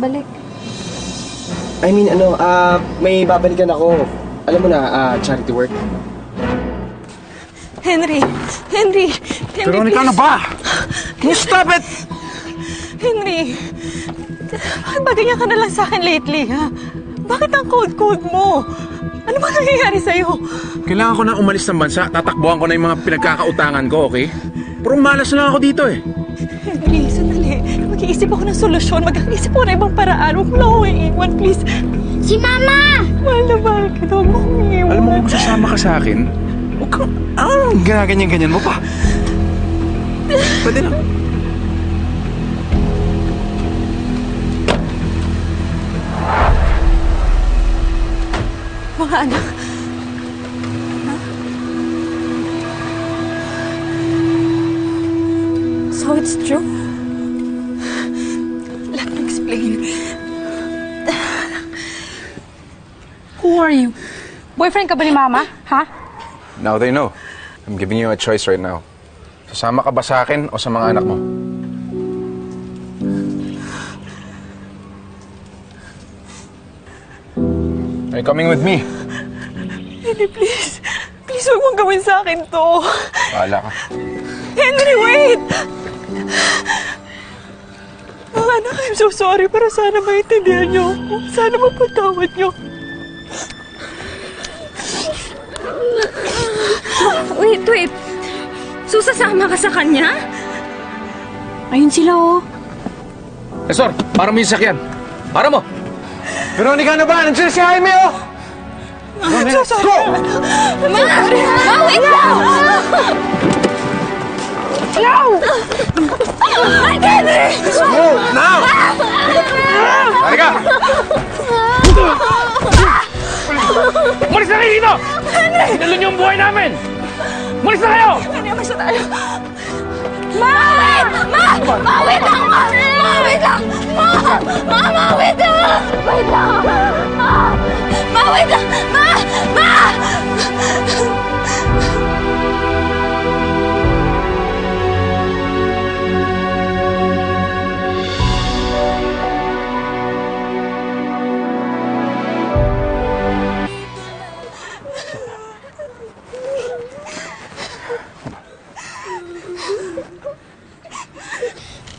balik? I mean, may babalikan ako. Alam mo na, charity work. Henry, Veronica, ano ba? Can you stop it? Henry, bakit ba ganyan ka na lang sa akin lately, ha? Bakit ang cold-cold mo? Ano ba nangyayari sa'yo? Kailangan ko na umalis ng bansa. Tatakbuhan ko na yung mga pinagkakautangan ko, okay? Puro malas na lang ako dito, eh. Henry, sandali. Mag-iisip ako ng solusyon. Mag-iisip ako ng ibang paraan. Huwag mo lang ako iiwan, please. Si Mama! Mahal na mahal kita. Huwag mo akong iiwan. Alam mo kung sasama ka sa akin, huwag kang... ginaganyan-ganyan mo pa. Pwede lang. Mga anak. Ha? So it's true? Let me explain. Who are you? Boyfriend ka ba ni Mama? Ha? Now they know. I'm giving you a choice right now. Sasama ka ba sa akin o sa mga anak mo? Are you coming with me? Henry, please. Please, huwag mong gawin sa akin to. Bahala ka. Henry, wait! Mga anak, I'm so sorry, pero sana maintindihan niyo ako. Sana mapatawad niyo. Wait. So, sasama ka sa kanya? Ayun sila, oh. Sor, para mo yung sakyan. Para mo! Veronica, ano ba? Nandiyan si Jaime, oh! I'm so sorry. Go! Ma, wait lang! No! Henry! Go! Now! Halika! Umalis na kayo dito! Sinalo niyo ang buhay namin! Umalis na kayo! Henry, umalis na tayo. Ma! Ma, wait lang! Ma, wait lang! Ma, wait lang! Wait lang! Ma, wait lang! Ma!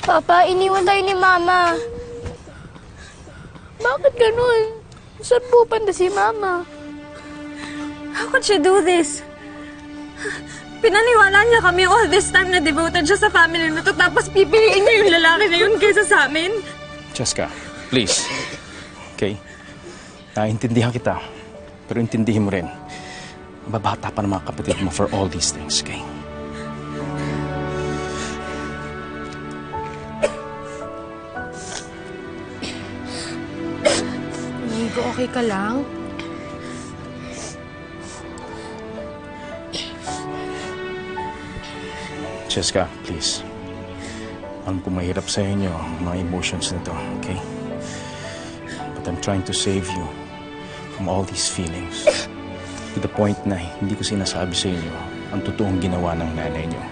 Papa, iniwan tayo ni Mama. Bakit ganun? Saan pupunta si Mama? How could she do this? Pinaniwala niya kami all this time na devoted siya sa family na to, tapos pipiliin niya yung lalaki na yun kaysa sa amin? Jessica, please. Okay? Naintindihan kita. Pero intindihin mo rin. Babata pa ng mga kapatid mo for all these things, okay? Amigo, okay ka lang? Jessica, please. Alam ko mahirap sa inyo ang mga emotions nito, okay? But I'm trying to save you from all these feelings. To the point na hindi ko sinasabi sa inyo ang totoong ginawa ng nanay niyo.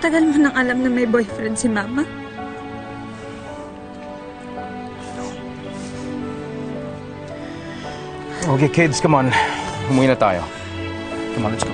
Tagal mo nang alam na may boyfriend si Mama? Okay, kids, come on. Umuwi na tayo. Come on, let's go.